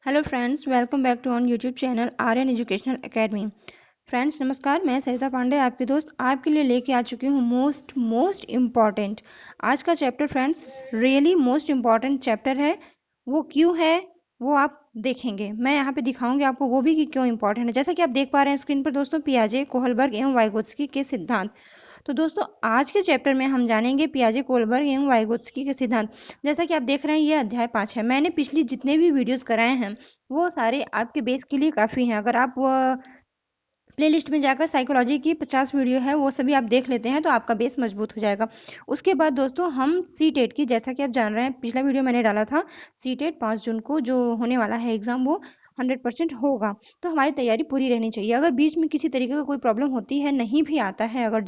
Hello friends, welcome back to on YouTube channel Aryan educational academy. Friends नमस्कार, मैं सरिता पांडे आपकी दोस्त आपके लिए लेके आ चुकी हूँ मोस्ट इम्पॉर्टेंट आज का chapter. Friends really most important chapter है। वो क्यों है वो आप देखेंगे, मैं यहाँ पे दिखाऊंगी आपको वो भी कि क्यों इम्पोर्टेंट है। जैसा कि आप देख पा रहे हैं स्क्रीन पर दोस्तों, पियाजे, कोहलबर्ग एवं वाइगोत्स्की के सिद्धांत। तो दोस्तों आज के चैप्टर में हम जानेंगे पियाजे, कोहलबर्ग एवं वाइगोत्स्की के सिद्धांत। जैसा कि आप देख रहे हैं ये अध्याय 5 है। मैंने पिछली जितने भी वीडियोस कराए हैं वो सारे आपके बेस के लिए काफ़ी हैं। अगर आप प्लेलिस्ट में जाकर साइकोलॉजी की 50 वीडियो है वो सभी आप देख लेते हैं तो आपका बेस मजबूत हो जाएगा। उसके बाद दोस्तों हम सी टेट की, जैसा कि आप जान रहे हैं पिछला वीडियो मैंने डाला था, सी टेट 5 जून को जो होने वाला है एग्जाम वो 100% होगा। तो हमारी तैयारी पूरी रहनी चाहिए। अगर बीच में किसी तरीके का कोई प्रॉब्लम होती है, नहीं भी आता है, अगर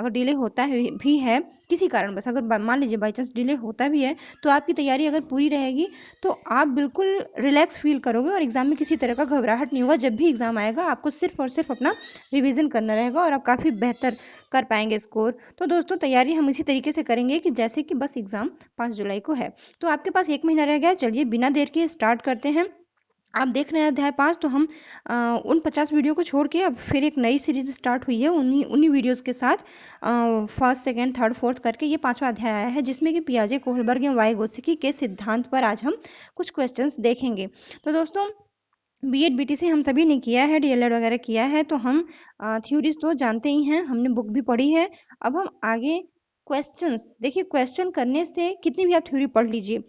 डिले होता है भी है किसी कारण बस, अगर मान लीजिए बाई चांस डिले होता भी है, तो आपकी तैयारी अगर पूरी रहेगी तो आप बिल्कुल रिलैक्स फील करोगे और एग्जाम में किसी तरह का घबराहट नहीं होगा। जब भी एग्जाम आएगा आपको सिर्फ और सिर्फ अपना रिवीजन करना रहेगा और आप काफ़ी बेहतर कर पाएंगे स्कोर। तो दोस्तों तैयारी हम इसी तरीके से करेंगे कि जैसे कि बस एग्जाम 5 जुलाई को है, तो आपके पास 1 महीना रह गया। चलिए बिना देर के स्टार्ट करते हैं। आप देख रहे हैं अध्याय 5, तो हम उन 50 वीडियो को छोड़ के अब फिर एक नई सीरीज स्टार्ट हुई है उन्हीं उन्हीं वीडियोस के साथ। फर्स्ट, सेकंड, थर्ड, फोर्थ करके ये 5वां अध्याय आया है, जिसमें कि पियाजे, कोहलबर्ग एवं वाइगोत्स्की के सिद्धांत पर आज हम कुछ क्वेश्चंस देखेंगे। तो दोस्तों बीएड बीटीसी हम सभी ने किया है, डीएलएड वगैरह किया है, तो हम थ्योरीज तो जानते ही हैं, हमने बुक भी पढ़ी है। अब हम आगे क्वेश्चंस देखिए। क्वेश्चन करने से कितनी भी आप थ्योरी पढ़ लीजिए,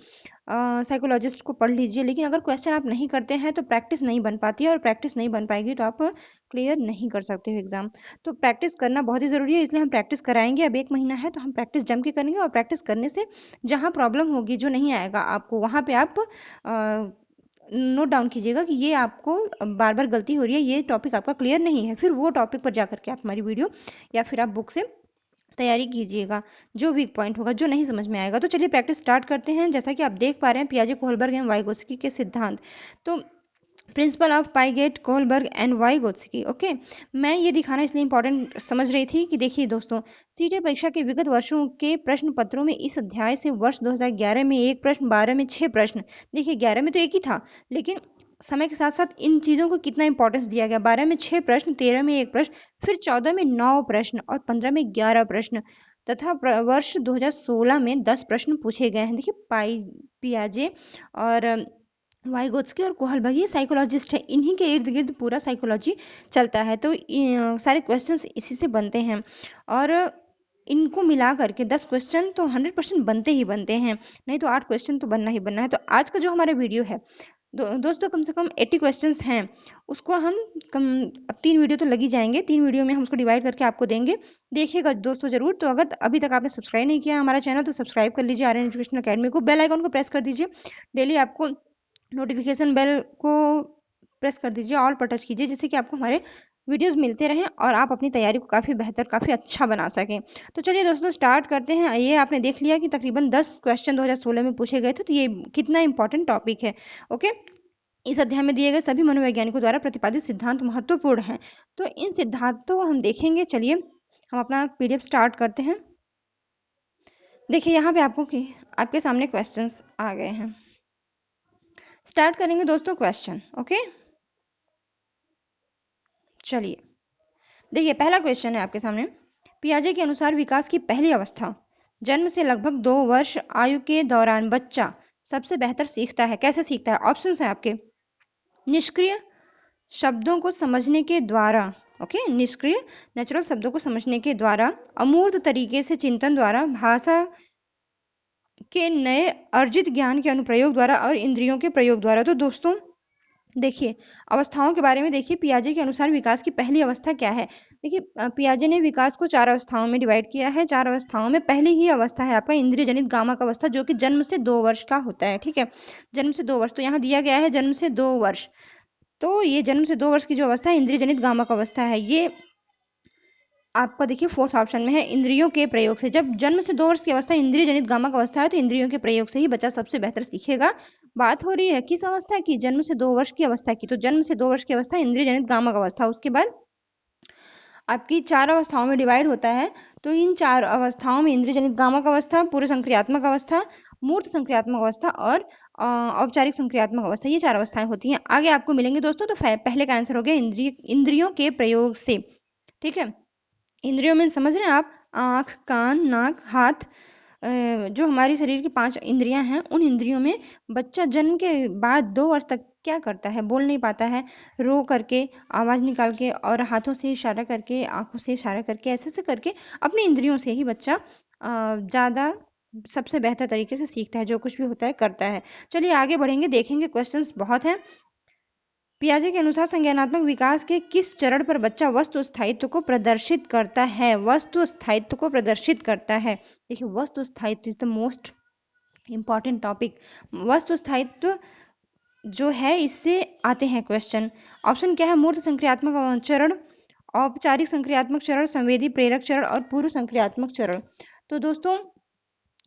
साइकोलॉजिस्ट को पढ़ लीजिए, लेकिन अगर क्वेश्चन आप नहीं करते हैं तो प्रैक्टिस नहीं बन पाती है, और प्रैक्टिस नहीं बन पाएगी तो आप क्लियर नहीं कर सकते हो एग्जाम। तो प्रैक्टिस करना बहुत ही ज़रूरी है, इसलिए हम प्रैक्टिस कराएंगे। अब 1 महीना है तो हम प्रैक्टिस जम के करेंगे, और प्रैक्टिस करने से जहाँ प्रॉब्लम होगी, जो नहीं आएगा आपको, वहाँ पे आप नोट डाउन कीजिएगा कि ये आपको बार बार गलती हो रही है, ये टॉपिक आपका क्लियर नहीं है। फिर वो टॉपिक पर जा करके आप हमारी वीडियो या फिर आप बुक से तैयारी कीजिएगा, जो वीक पॉइंट होगा, जो नहीं समझ में आएगा। तो चलिए प्रैक्टिस स्टार्ट करते हैं। जैसा कि आप देख पा रहे हैं पियाजे, कोहलबर्ग एंड वाइगोत्स्की के सिद्धांत। तो principle of Piaget, Kohlberg and Vygotsky. Okay, मैं ये दिखाना इसलिए इंपॉर्टेंट समझ रही थी कि देखिए दोस्तों, सीटेट परीक्षा के विगत वर्षों के प्रश्न पत्रों में इस अध्याय से वर्ष 2011 में 1 प्रश्न, 12 में 6 प्रश्न। देखिए 11 में तो एक ही था, लेकिन समय के साथ साथ इन चीज़ों को कितना इंपॉर्टेंस दिया गया। 12 में 6 प्रश्न, 13 में 1 प्रश्न, फिर 14 में 9 प्रश्न और 15 में 11 प्रश्न, तथा वर्ष 2016 में 10 प्रश्न पूछे गए हैं। देखिए पियाजे और वाइगोत्स्की और कोहलबर्ग ये साइकोलॉजिस्ट है, इन्हीं के इर्द गिर्द पूरा साइकोलॉजी चलता है। तो सारे क्वेश्चंस इसी से बनते हैं, और इनको मिला करके 10 क्वेश्चन तो 100% बनते ही बनते हैं, नहीं तो 8 क्वेश्चन तो बनना ही बनना है। तो आज का जो हमारा वीडियो है दोस्तों, कम से कम 80 क्वेश्चंस हैं, उसको हम अब 3 वीडियो तो लगी जाएंगे, 3 वीडियो में हम उसको डिवाइड करके आपको देंगे। देखिएगा दोस्तों जरूर। तो अगर अभी तक आपने सब्सक्राइब नहीं किया हमारा चैनल तो सब्सक्राइब कर लीजिए आर्यन एजुकेशन अकेडमी को, बेल आइकन को प्रेस कर दीजिए, डेली आपको नोटिफिकेशन बेल को प्रेस कर दीजिए, ऑल पर टच कीजिए, जिससे कि आपको हमारे वीडियोस मिलते रहें और आप अपनी तैयारी को काफ़ी बेहतर, काफ़ी अच्छा बना सकें। तो चलिए दोस्तों स्टार्ट करते हैं। ये आपने देख लिया कि तकरीबन 10 क्वेश्चन 2016 में पूछे गए थे, तो ये कितना इंपॉर्टेंट टॉपिक है। ओके, इस अध्याय में दिए गए सभी मनोवैज्ञानिकों द्वारा प्रतिपादित सिद्धांत महत्वपूर्ण हैं। तो इन सिद्धांतों को हम देखेंगे। चलिए हम अपना पीडीएफ स्टार्ट करते हैं। देखिए यहाँ पे आपके सामने क्वेश्चंस आ गए हैं। स्टार्ट करेंगे दोस्तों क्वेश्चन। ओके, चलिए देखिए पहला क्वेश्चन है आपके सामने। पियाजे के अनुसार विकास की पहली अवस्था, जन्म से लगभग 2 वर्ष आयु के दौरान बच्चा सबसे बेहतर सीखता है। कैसे सीखता है? ऑप्शंस हैं आपके। निष्क्रिय शब्दों को समझने के द्वारा, ओके, निष्क्रिय नेचुरल शब्दों को समझने के द्वारा, अमूर्त तरीके से चिंतन द्वारा, भाषा के नए अर्जित ज्ञान के अनुप्रयोग द्वारा और इंद्रियों के प्रयोग द्वारा। तो दोस्तों देखिए अवस्थाओं के बारे में देखिए, पियाजे के अनुसार विकास की पहली अवस्था क्या है। देखिए पियाजे ने विकास को 4 अवस्थाओं में डिवाइड किया है। 4 अवस्थाओं में पहली ही अवस्था है आपका इंद्रिय जनित गामक अवस्था, जो कि जन्म से 2 वर्ष का होता है। ठीक है, जन्म से 2 वर्ष, तो यहाँ दिया गया है जन्म से 2 वर्ष, तो ये जन्म से 2 वर्ष की जो अवस्था है इंद्रिय जनित गामक अवस्था है। ये आपका देखिए फोर्थ ऑप्शन में है, इंद्रियों के प्रयोग से। जब जन्म से 2 वर्ष की अवस्था इंद्रिय जनित गामक अवस्था है, तो इंद्रियों के प्रयोग से ही बच्चा सबसे बेहतर सीखेगा। बात हो रही है किस अवस्था की? जन्म से 2 वर्ष की अवस्था की। तो जन्म से 2 वर्ष की अवस्था इंद्रिय जनित गामक अवस्था। उसके बाद आपकी 4 अवस्थाओं में डिवाइड होता है। तो इन 4 अवस्थाओं में इंद्रियजनित गामक अवस्था, पूर्व संक्रियात्मक अवस्था, मूर्त संक्रियात्मक अवस्था और औपचारिक संक्रियात्मक अवस्था, ये 4 अवस्थाएं होती हैं। आगे आपको मिलेंगे दोस्तों। तो पहले का आंसर हो गया इंद्रियों के प्रयोग से। ठीक है, इंद्रियों में समझ रहे हैं आप, आंख, कान, नाक, हाथ, जो हमारी शरीर की 5 इंद्रियां हैं, उन इंद्रियों में बच्चा जन्म के बाद 2 वर्ष तक क्या करता है, बोल नहीं पाता है, रो करके, आवाज निकाल के और हाथों से इशारा करके, आंखों से इशारा करके, ऐसे ऐसे करके अपनी इंद्रियों से ही बच्चा ज्यादा सबसे बेहतर तरीके से सीखता है, जो कुछ भी होता है करता है। चलिए आगे बढ़ेंगे, देखेंगे, क्वेश्चंस बहुत हैं। पियाजे के अनुसार संज्ञानात्मक विकास के किस चरण पर बच्चा वस्तु स्थायित्व को प्रदर्शित करता है? वस्तु स्थायित्व को प्रदर्शित करता है। देखिए, वस्तु स्थायित्व is the most important topic. वस्तु स्थायित्व जो है, इससे आते हैं क्वेश्चन। ऑप्शन क्या है? मूर्त संक्रियात्मक चरण, औपचारिक संक्रियात्मक चरण, संवेदी प्रेरक चरण और पूर्व संक्रियात्मक चरण। तो दोस्तों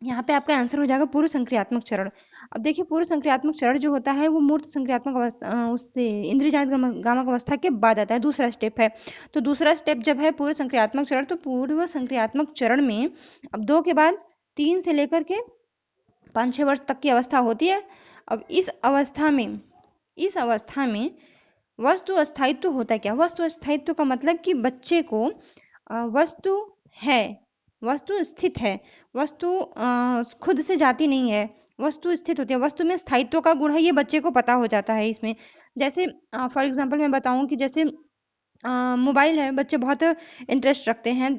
यहाँ पे आपका आंसर हो जाएगा पूर्व संक्रियात्मक चरण। अब देखिए, पूर्व संक्रियात्मक चरण जो होता है वो मूर्त संक्रियात्मक अवस्था, उससे इंद्रियजात गामक अवस्था के बाद आता है, दूसरा स्टेप है। तो दूसरा स्टेप जब है पूर्व संक्रियात्मक चरण, तो पूर्व संक्रियात्मक चरण में अब 2 के बाद 3 से लेकर के 5-6 वर्ष तक की अवस्था होती है। अब इस अवस्था में वस्तु स्थायित्व होता है। क्या वस्तु स्थायित्व का मतलब कि बच्चे को वस्तु है, वस्तु स्थित है, वस्तु खुद से जाती नहीं है, वस्तु स्थित होती है, वस्तु में स्थायित्व का गुण है, ये बच्चे को पता हो जाता है इसमें। जैसे फॉर एग्जांपल मैं बताऊं कि जैसे मोबाइल है, बच्चे बहुत इंटरेस्ट रखते हैं,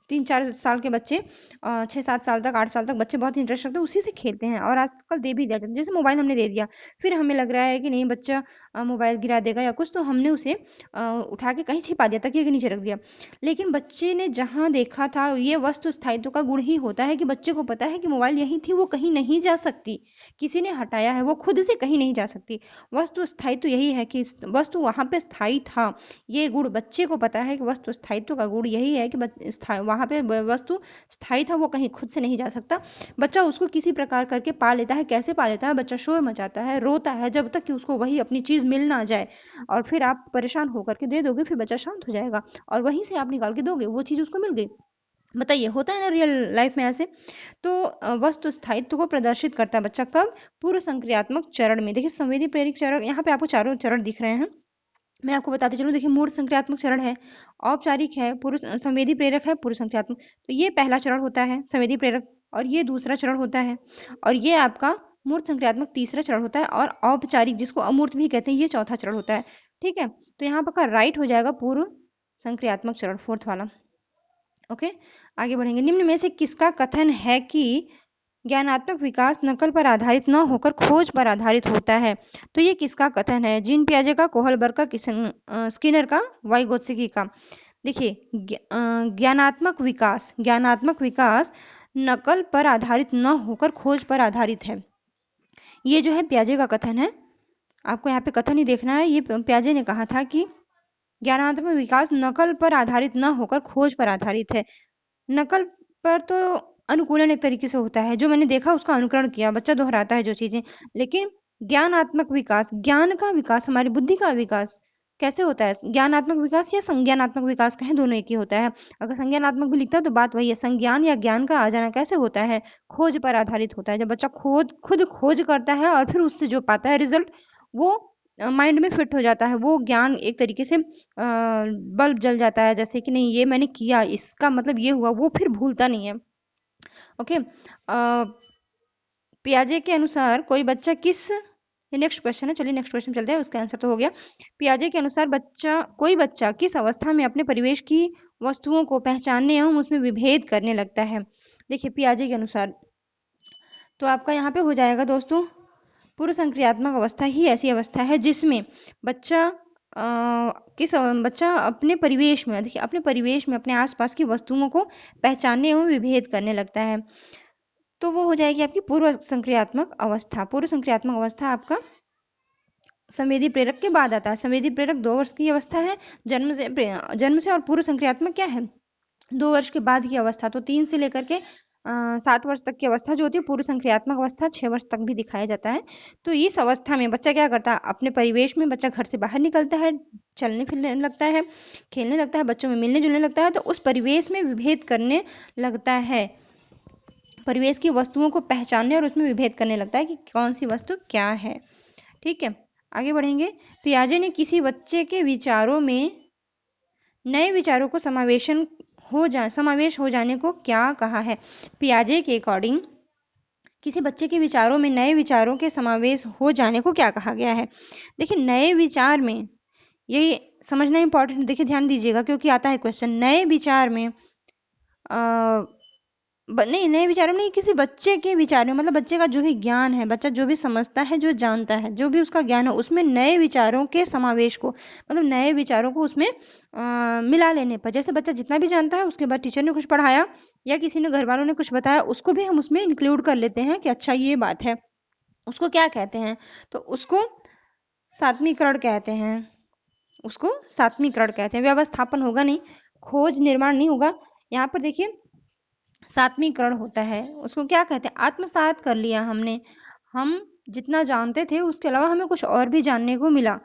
3-4 साल के बच्चे, 6-7 साल तक, 8 साल तक बच्चे बहुत इंटरेस्ट रखते हैं, उसी से खेलते हैं और आजकल दे भी जाते हैं। जैसे मोबाइल हमने दे दिया, फिर हमें लग रहा है कि नहीं बच्चा मोबाइल गिरा देगा या कुछ, तो हमने उसे उठा के कहीं छिपा दिया, तकिए के नीचे रख दिया। लेकिन बच्चे ने जहां देखा था, ये वस्तु स्थायित्व का गुण ही होता है कि बच्चे को पता है कि मोबाइल यहीं थी, वो कहीं नहीं जा सकती, किसी ने हटाया है, वो खुद से कहीं नहीं जा सकती। वस्तु स्थायित्व यही है कि वस्तु वहां पे स्थायी था, ये गुण बच्चे को पता है कि वस्तु स्थायित्व का गुण यही है कि वहां पे वस्तु स्थायी था, वो कहीं खुद से नहीं जा सकता। बच्चा उसको किसी प्रकार करके पा लेता है। कैसे पा लेता है? बच्चा शोर मचाता है, रोता है, जब तक कि उसको वही अपनी चीज मिल ना जाए, और फिर आप परेशान होकर के दे दोगे, फिर बच्चा शांत हो जाएगा और वहीं से आप निकाल के दोगे, वो चीज उसको मिल गई। बताइए, होता है ना रियल लाइफ में ऐसे? तो वस्तु स्थायित्व को प्रदर्शित करता है बच्चा कब? पूर्व संक्रियात्मक चरण में। देखिए, संवेदी प्रेरक चरण, यहाँ पे आपको चारों चरण दिख रहे हैं, मैं आपको बताते चलूं। देखिए, मूर्त संक्रियात्मक चरण है, औपचारिक है, पूर्व संवेदी प्रेरक है, पूर्व संक्रियात्मक। तो ये पहला चरण होता है संवेदी प्रेरक, और ये दूसरा चरण होता है, और ये आपका मूर्त संक्रियात्मक तीसरा चरण होता है, और औपचारिक जिसको अमूर्त भी कहते हैं, ये चौथा चरण होता है। ठीक है, तो यहाँ पर राइट हो जाएगा पूर्व संक्रियात्मक चरण, फोर्थ वाला। ओके, आगे बढ़ेंगे। निम्न में से किसका कथन है कि ज्ञानात्मक विकास नकल पर आधारित न होकर खोज पर आधारित होता है? तो ये किसका कथन है? जीन पियाजे का, कोहलबर्ग का, स्किनर का, वाइगोत्स्की का? देखिए, ज्ञानात्मक विकास नकल पर आधारित न होकर खोज पर आधारित है, ये जो है पियाजे का कथन है। आपको यहाँ पे कथन ही देखना है। ये पियाजे ने कहा था कि ज्ञानात्मक विकास नकल पर आधारित न होकर खोज पर आधारित है। नकल पर तो अनुकूलन एक तरीके से होता है, जो मैंने देखा उसका अनुकरण किया, बच्चा दोहराता है जो चीजें। लेकिन ज्ञानात्मक विकास, ज्ञान का विकास, हमारी बुद्धि का विकास कैसे होता है? ज्ञानात्मक विकास या संज्ञानात्मक विकास कहें, दोनों एक ही होता है। अगर संज्ञानात्मक भी लिखता है तो बात वही है। संज्ञान या ज्ञान का आ जाना कैसे होता है? खोज पर आधारित होता है। जब बच्चा खुद खोज करता है और फिर उससे जो पाता है रिजल्ट, वो माइंड में फिट हो जाता है, वो ज्ञान एक तरीके से बल्ब जल जाता है, जैसे कि नहीं ये मैंने किया, इसका मतलब ये हुआ, वो फिर भूलता नहीं है। ओके, पियाजे के अनुसार कोई बच्चा किस, ये नेक्स्ट क्वेश्चन है, चलिए नेक्स्ट क्वेश्चन चलते हैं, उसका आंसर तो हो गया। पियाजे के अनुसार कोई बच्चा किस अवस्था में अपने परिवेश की वस्तुओं को पहचानने एवं उसमें विभेद करने लगता है? देखिए, पियाजे के अनुसार तो आपका यहाँ पे हो जाएगा दोस्तों, पूर्व संक्रियात्मक अवस्था ही ऐसी अवस्था है जिसमें बच्चा बच्चा अपने परिवेश में, देखिए अपने परिवेश में अपने आसपास की वस्तुओं को पहचानने एवं विभेद करने लगता है। तो वो हो जाएगी आपकी पूर्व संक्रियात्मक अवस्था। पूर्व संक्रियात्मक अवस्था आपका संवेदी प्रेरक के बाद आता है। संवेदी प्रेरक 2 वर्ष की अवस्था है जन्म से, और पूर्व संक्रियात्मक क्या है? 2 वर्ष के बाद की अवस्था। तो 3 से लेकर के 7 वर्ष तक की अवस्था जो होती है पूर्व संक्रियात्मक अवस्था 6 वर्ष तक भी दिखाया जाता है। तो इस अवस्था में बच्चा क्या करता है, अपने परिवेश में बच्चा घर से बाहर निकलता है, चलने फिरने लगता है, खेलने लगता है, बच्चों में मिलने जुलने लगता है, तो उस परिवेश में विभेद करने लगता है, परिवेश की वस्तुओं को पहचानने और उसमें विभेद करने लगता है कि कौन सी वस्तु क्या है। ठीक है, आगे बढ़ेंगे। पियाजे ने किसी बच्चे के विचारों में नए विचारों को समावेश हो जाने को क्या कहा है? पियाजे के अकॉर्डिंग किसी बच्चे के विचारों में नए विचारों के समावेश हो जाने को क्या कहा गया है? देखिए, नए विचार में, यही समझना इंपॉर्टेंट, देखिए ध्यान दीजिएगा क्योंकि आता है क्वेश्चन। नए विचार में नहीं, नए विचारों में नहीं, किसी बच्चे के विचार में, मतलब बच्चे का जो भी ज्ञान है, बच्चा जो भी समझता है, जो जानता है, जो भी उसका ज्ञान है, उसमें नए विचारों के समावेश को, मतलब नए विचारों को उसमें मिला लेने पर, जैसे बच्चा जितना भी जानता है उसके बाद टीचर ने कुछ पढ़ाया या किसी ने, घर वालों ने कुछ बताया, उसको भी हम उसमें इंक्लूड कर लेते हैं कि अच्छा ये बात है। उसको क्या कहते हैं? तो उसको सात्मीकरण कहते हैं। उसको सात्मीकरण कहते हैं। व्यवस्थापन होगा नहीं, खोज निर्माण नहीं होगा। यहाँ पर देखिए सात्मीकरण होता है। उसको क्या कहते हैं? आत्मसात कर लिया हमने। हम जितना जानते थे उसके अलावा हमें कुछ और भी जानने को मिला।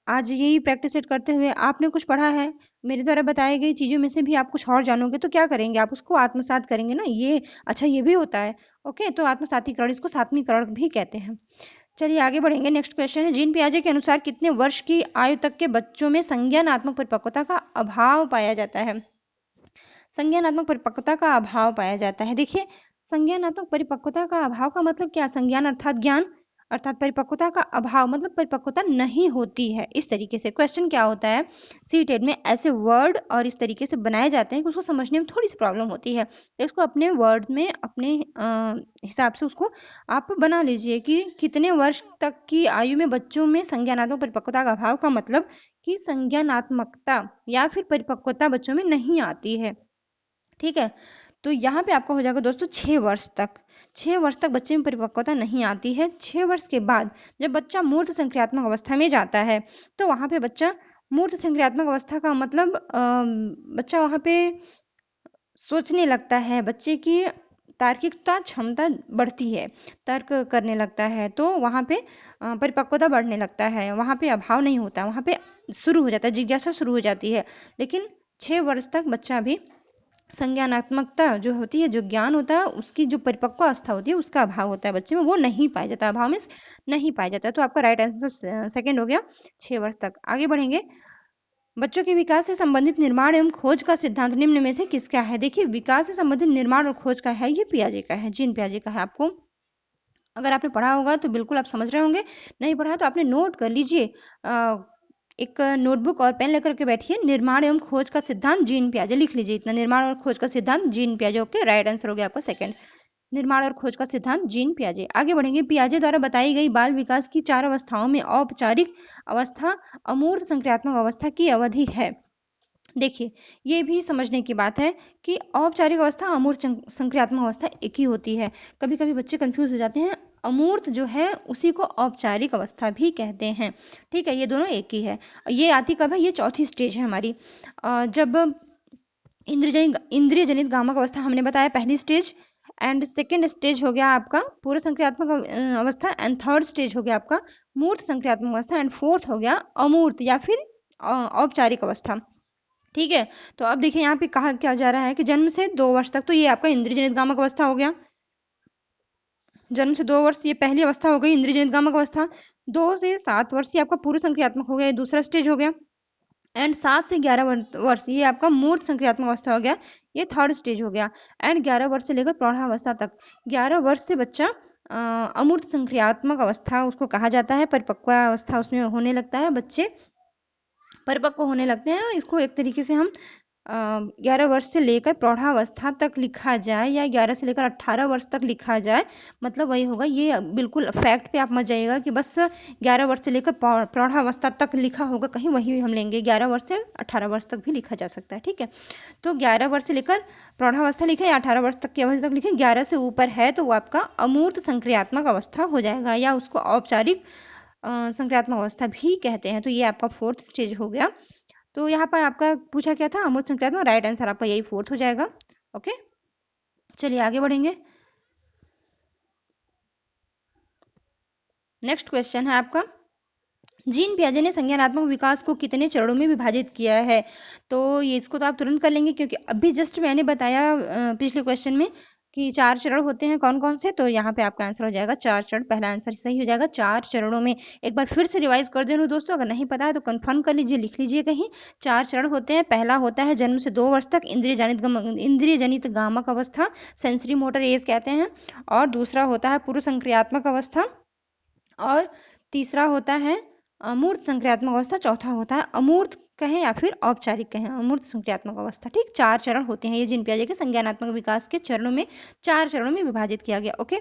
आज यही प्रैक्टिस सेट करते हुए आपने कुछ पढ़ा है, मेरे द्वारा बताई गई चीज़ों में से भी आप कुछ और जानोगे तो क्या करेंगे? आप उसको आत्मसात करेंगे ना, ये अच्छा ये भी होता है। ओके, तो आत्मसातीकरण, इसको सात्मीकरण भी कहते हैं। चलिए आगे बढ़ेंगे। नेक्स्ट क्वेश्चन है, जीन पियाजे के अनुसार कितने वर्ष की आयु तक के बच्चों में संज्ञानात्मक परिपक्वता का अभाव पाया जाता है? संज्ञानात्मक परिपक्वता का अभाव पाया जाता है। देखिए, संज्ञानात्मक परिपक्वता का अभाव का मतलब क्या? संज्ञान अर्थात ज्ञान, अर्थात परिपक्वता का अभाव मतलब परिपक्वता नहीं होती है। इस तरीके से क्वेश्चन क्या होता है, सीटेट में ऐसे वर्ड और इस तरीके से बनाए जाते हैं कि उसको समझने में थोड़ी सी प्रॉब्लम होती है। तो इसको अपने वर्ड में, अपने हिसाब से उसको आप बना लीजिए कि कितने वर्ष तक की आयु में बच्चों में संज्ञानात्मक परिपक्वता का अभाव का मतलब कि संज्ञानात्मकता या फिर परिपक्वता बच्चों में नहीं आती है। ठीक है, तो यहाँ पे आपका हो जाएगा दोस्तों 6 वर्ष तक। 6 वर्ष तक बच्चे में परिपक्वता नहीं आती है। 6 वर्ष के बाद जब बच्चा मूर्त संक्रियात्मक अवस्था में जाता है तो वहाँ पे बच्चा मूर्त संक्रियात्मक अवस्था का मतलब बच्चा वहाँ पे सोचने लगता है, बच्चे की तार्किकता क्षमता बढ़ती है, तर्क करने लगता है, तो वहाँ पे परिपक्वता बढ़ने लगता है, वहाँ पे अभाव नहीं होता, वहाँ पे शुरू हो जाता है, जिज्ञासा शुरू हो जाती है। लेकिन 6 वर्ष तक बच्चा भी संज्ञानात्मकता जो होती है, जो ज्ञान होता है, उसकी जो परिपक्व अवस्था होती है उसका अभाव होता है बच्चे में, वो नहीं पाया जाता, अभाव में नहीं पाया जाता। तो आपका राइट आंसर सेकंड हो गया, 6 वर्ष तक। आगे बढ़ेंगे। बच्चों के विकास से संबंधित निर्माण एवं खोज का सिद्धांत निम्न में से किसका है? देखिए, विकास से संबंधित निर्माण और खोज का है, ये पियाजे का है, जीन पियाजे का है। आपको अगर आपने पढ़ा होगा तो बिल्कुल आप समझ रहे होंगे, नहीं पढ़ा तो आपने नोट कर लीजिए। एक नोटबुक और पेन लेकर के बैठिए। निर्माण एवं खोज का सिद्धांत जीन पियाजे लिख लीजिए इतना, निर्माण और खोज का सिद्धांत जीन पियाजे। ओके, राइट आंसर हो गया आपका सेकंड, निर्माण और खोज का सिद्धांत जीन पियाजे। आगे बढ़ेंगे। पियाजे द्वारा बताई गई बाल विकास की 4 अवस्थाओं में औपचारिक अवस्था अमूर्त संक्रियात्मक अवस्था की अवधि है। देखिए, ये भी समझने की बात है कि औपचारिक अवस्था अमूर्त संक्रियात्मक अवस्था एक ही होती है। कभी कभी बच्चे कंफ्यूज हो जाते हैं, अमूर्त जो है उसी को औपचारिक अवस्था भी कहते हैं। ठीक है, ये दोनों एक ही है। ये आती कब है? ये चौथी स्टेज है हमारी, जब इंद्रिय जनित गामक अवस्था हमने बताया पहली स्टेज, एंड सेकेंड स्टेज हो गया आपका पूर्व संक्रियात्मक अवस्था, एंड थर्ड स्टेज हो गया आपका मूर्त संक्रियात्मक अवस्था, एंड फोर्थ हो गया अमूर्त या फिर औपचारिक अवस्था। ठीक है, तो अब देखिए यहाँ पे कहा क्या जा रहा है कि जन्म से 2 वर्ष तक, तो ये आपका इंद्रिय जनित गामक अवस्था हो गया। जन्म से 2 वर्ष ये पहली अवस्था हो गई, इंद्रिय जनित गामक अवस्था। 2 से 7 वर्ष ये आपका पूर्व संक्रियात्मक हो गया, ये दूसरा स्टेज हो गया। एंड 7 से 11 वर्ष ये आपका मूर्त संक्रियात्मक अवस्था हो गया, ये थर्ड स्टेज हो गया। एंड 11 वर्ष से लेकर प्रौढ़ावस्था तक, 11 वर्ष से बच्चा अमूर्त संक्रियात्मक अवस्था उसको कहा जाता है, परिपक्व अवस्था उसमें होने लगता है, बच्चे परिपक्व होने लगते हैं। इसको एक तरीके से हम 11 वर्ष से लेकर प्रौढ़ावस्था तक लिखा जाए या 11 से लेकर 18 वर्ष तक लिखा जाए, मतलब वही होगा। ये बिल्कुल फैक्ट पे आप मत जाइएगा कि बस 11 वर्ष से लेकर प्रौढ़ावस्था तक लिखा होगा कहीं, वही हम लेंगे। 11 वर्ष से 18 वर्ष तक भी लिखा जा सकता है। ठीक है, तो 11 वर्ष से लेकर प्रौढ़ावस्था लिखे या 18 वर्ष तक की अवधि तक लिखे, 11 से ऊपर है तो वो आपका अमूर्त संक्रियात्मक अवस्था हो जाएगा, या उसको औपचारिक संक्रियात्मक अवस्था भी कहते हैं। तो ये आपका फोर्थ स्टेज हो गया। तो यहाँ पर आपका पूछा क्या था? अमूर्त संक्रियात्मक, राइट आंसर आपका यही फोर्थ हो जाएगा। ओके, चलिए आगे बढ़ेंगे। नेक्स्ट क्वेश्चन है आपका, जीन पियाजे ने संज्ञानात्मक विकास को कितने चरणों में विभाजित किया है? तो ये इसको तो आप तुरंत कर लेंगे क्योंकि अभी जस्ट मैंने बताया पिछले क्वेश्चन में कि 4 चरण होते हैं। कौन कौन से? तो यहाँ पे आपका आंसर हो जाएगा 4 चरण। पहला आंसर सही हो जाएगा 4 चरणों में। एक बार फिर से रिवाइज कर दे रहा हूँ दोस्तों, अगर नहीं पता है तो कंफर्म कर लीजिए, लिख लीजिए कहीं। 4 चरण होते हैं। पहला होता है जन्म से 2 वर्ष तक इंद्रिय जनित गामक अवस्था, सेंसरी मोटर एज कहते हैं। और दूसरा होता है पूर्व संक्रियात्मक अवस्था। और तीसरा होता है अमूर्त संक्रियात्मक अवस्था। चौथा होता है अमूर्त कहें या फिर औपचारिक कहें, अमूर्त संक्रियात्मक अवस्था। ठीक, 4 चरण होते हैं ये जीन पियाजे के संज्ञानात्मक विकास के चरणों में, 4 चरणों में विभाजित किया गया। ओके,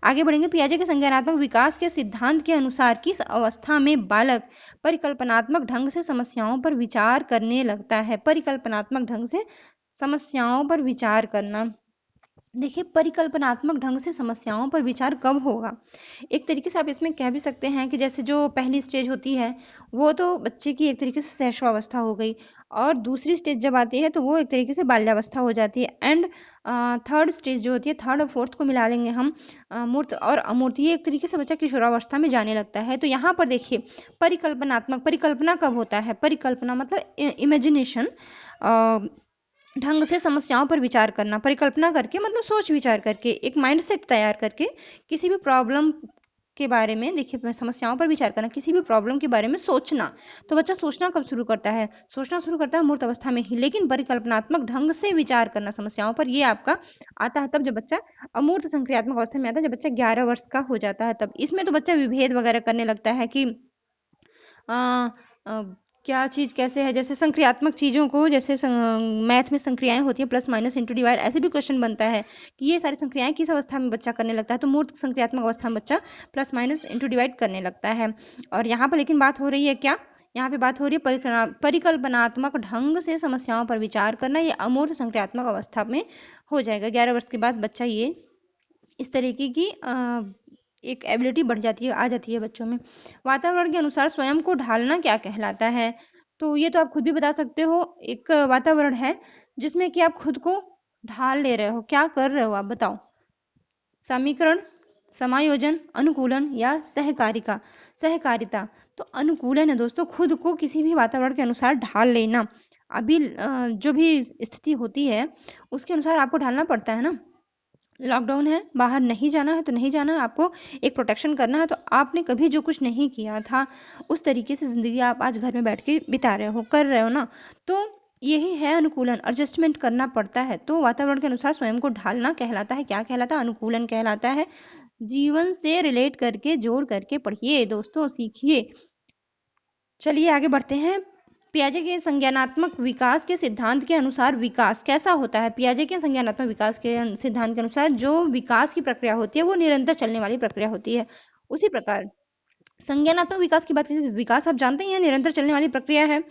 आगे बढ़ेंगे। पियाजे के संज्ञानात्मक विकास के सिद्धांत के अनुसार किस अवस्था में बालक परिकल्पनात्मक ढंग से समस्याओं पर विचार करने लगता है? परिकल्पनात्मक ढंग से समस्याओं पर विचार करना। देखिए, परिकल्पनात्मक ढंग से समस्याओं पर विचार कब होगा? एक तरीके से आप इसमें कह भी सकते हैं कि जैसे जो पहली स्टेज होती है वो तो बच्चे की एक तरीके से शैशवावस्था हो गई, और दूसरी स्टेज जब आती है तो वो एक तरीके से बाल्यावस्था हो जाती है, एंड थर्ड स्टेज जो होती है, थर्ड और फोर्थ को मिला लेंगे हम, मूर्त और अमूर्त, ये एक तरीके से बच्चा किशोरावस्था में जाने लगता है। तो यहाँ पर देखिए, परिकल्पना कब होता है? परिकल्पना मतलब इमेजिनेशन, ढंग से समस्याओं पर विचार करना। परिकल्पना करके मतलब सोच विचार करके, एक माइंडसेट तैयार करके किसी भी प्रॉब्लम के बारे में, देखिए समस्याओं पर विचार करना, किसी भी प्रॉब्लम के बारे में सोचना। तो बच्चा सोचना कब शुरू करता है? सोचना शुरू करता है मूर्त अवस्था में ही, लेकिन परिकल्पनात्मक ढंग से विचार करना समस्याओं पर, ये आपका आता है तब जब बच्चा अमूर्त संक्रियात्मक अवस्था में आता है, जब बच्चा 11 वर्ष का हो जाता है तब। इसमें तो बच्चा विभेद वगैरह करने लगता है कि क्या चीज़ कैसे है, जैसे संक्रियात्मक चीज़ों को, जैसे मैथ में संक्रियाएं होती हैं प्लस माइनस इंटू डिवाइड, ऐसे भी क्वेश्चन बनता है कि ये सारी संक्रियाएं किस अवस्था में बच्चा करने लगता है? तो मूर्त संक्रियात्मक अवस्था में बच्चा प्लस माइनस इंटू डिवाइड करने लगता है। और यहाँ पर लेकिन बात हो रही है क्या? यहाँ पे बात हो रही है परिकल्पनात्मक ढंग से समस्याओं पर विचार करना। ये अमूर्त संक्रियात्मक अवस्था में हो जाएगा। 11 वर्ष के बाद बच्चा ये इस तरीके की एक एबिलिटी बढ़ जाती है, आ जाती है बच्चों में। वातावरण के अनुसार स्वयं को ढालना क्या कहलाता है? तो ये तो आप खुद भी बता सकते हो। एक वातावरण है जिसमें कि आप खुद को ढाल ले रहे हो, क्या कर रहे हो आप बताओ? समीकरण, समायोजन, अनुकूलन या सहकारिता। तो अनुकूलन है दोस्तों, खुद को किसी भी वातावरण के अनुसार ढाल लेना। अभी जो भी स्थिति होती है उसके अनुसार आपको ढालना पड़ता है ना। लॉकडाउन है, बाहर नहीं जाना है तो नहीं जाना है, आपको एक प्रोटेक्शन करना है, तो आपने कभी जो कुछ नहीं किया था उस तरीके से जिंदगी आप आज घर में बैठ के बिता रहे हो, कर रहे हो ना। तो यही है अनुकूलन, एडजस्टमेंट करना पड़ता है। तो वातावरण के अनुसार स्वयं को ढालना कहलाता है, क्या कहलाता है? अनुकूलन कहलाता है। जीवन से रिलेट करके, जोड़ करके पढ़िए दोस्तों, सीखिए। चलिए आगे बढ़ते हैं। पियाजे के संज्ञानात्मक विकास के सिद्धांत के अनुसार विकास कैसा होता है? पियाजे के संज्ञानात्मक विकास के सिद्धांत के अनुसार जो विकास की प्रक्रिया होती है वो निरंतर चलने वाली प्रक्रिया होती है। उसी प्रकार संज्ञानात्मक विकास की बात करें तो विकास आप जानते ही हैं निरंतर चलने वाली प्रक्रिया है।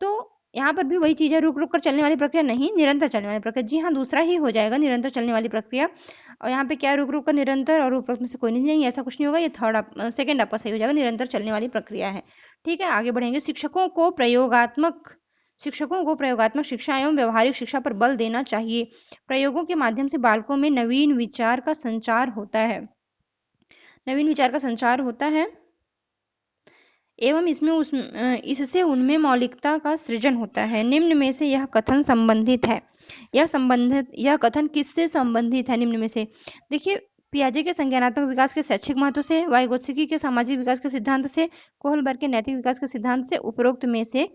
तो यहाँ पर भी वही चीज है, रुक रुक कर चलने वाली प्रक्रिया नहीं, निरंतर चलने वाली प्रक्रिया। जी हाँ, दूसरा ही हो जाएगा निरंतर चलने वाली प्रक्रिया। और यहाँ पे क्या रुक रुक कर निरंतर और उपरोक्त में से कोई नहीं, ऐसा कुछ नहीं होगा। ये सेकंड आपका सही हो जाएगा, निरंतर चलने वाली प्रक्रिया है। ठीक है, आगे बढ़ेंगे। शिक्षकों को प्रयोगात्मक शिक्षा एवं व्यवहारिक शिक्षा पर बल देना चाहिए। प्रयोगों के माध्यम से बालकों में नवीन विचार का संचार होता है एवं इससे उनमें मौलिकता का सृजन होता है। निम्न में से यह कथन संबंधित है। यह कथन किससे संबंधित है? निम्न में से देखिए, पियाजे के संज्ञानात्मक विकास के शैक्षिक महत्व से, वाइगोत्स्की के सामाजिक विकास के सिद्धांत से, कोहलबर्ग के नैतिक विकास के सिद्धांत से, उपरोक्त में से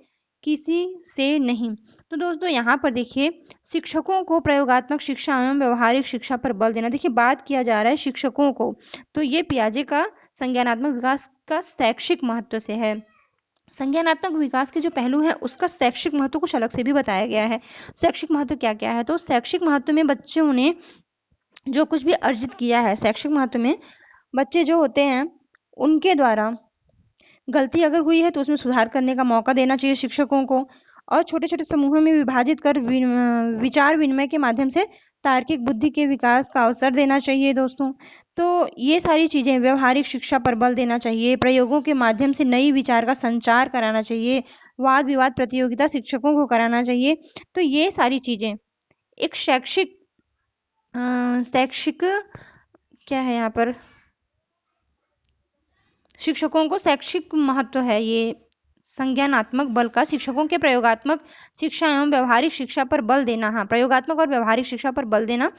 किसी से नहीं। तो दोस्तों यहाँ पर देखिए, शिक्षकों को प्रयोगात्मक शिक्षा एवं व्यवहारिक शिक्षा पर बल देना। देखिए, बात किया जा रहा है शिक्षकों को, तो ये पियाजे का संज्ञानात्मक विकास का शैक्षिक महत्व से है। संज्ञानात्मक विकास के जो पहलू है उसका शैक्षिक महत्व कुछ अलग से भी बताया गया है। शैक्षिक महत्व क्या क्या है? तो शैक्षिक महत्व में बच्चों ने जो कुछ भी अर्जित किया है, शैक्षिक महत्व में बच्चे जो होते हैं उनके द्वारा गलती अगर हुई है तो उसमें सुधार करने का मौका देना चाहिए शिक्षकों को, और छोटे छोटे समूहों में विभाजित कर विचार विनिमय के माध्यम से तार्किक बुद्धि के विकास का अवसर देना चाहिए दोस्तों। तो ये सारी चीजें, व्यवहारिक शिक्षा पर बल देना चाहिए, प्रयोगों के माध्यम से नई विचार का संचार कराना चाहिए, वाद विवाद प्रतियोगिता शिक्षकों को कराना चाहिए। तो ये सारी चीजें एक शैक्षिक शैक्षिक क्या है यहाँ पर, शिक्षकों को शैक्षिक महत्व है ये संज्ञानात्मक बल का शिक्षकों के प्रयोगात्मक शिक्षा एवं व्यवहारिक शिक्षा पर बल देना। हाँ, प्रयोगात्मक और व्यवहारिक शिक्षा पर बल देना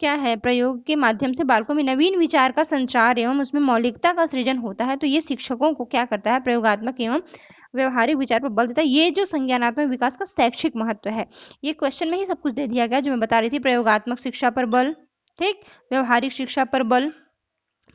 क्या है, प्रयोग के माध्यम से बालकों में नवीन विचार का संचार एवं उसमें मौलिकता का सृजन होता है। तो ये शिक्षकों को क्या करता है, प्रयोगात्मक एवं व्यवहारिक विचार पर बल देता है। ये जो संज्ञानात्मक विकास का शैक्षिक महत्व है, ये क्वेश्चन में ही सब कुछ दे दिया गया जो मैं बता रही थी। प्रयोगात्मक शिक्षा पर बल, ठीक, व्यवहारिक शिक्षा पर बल,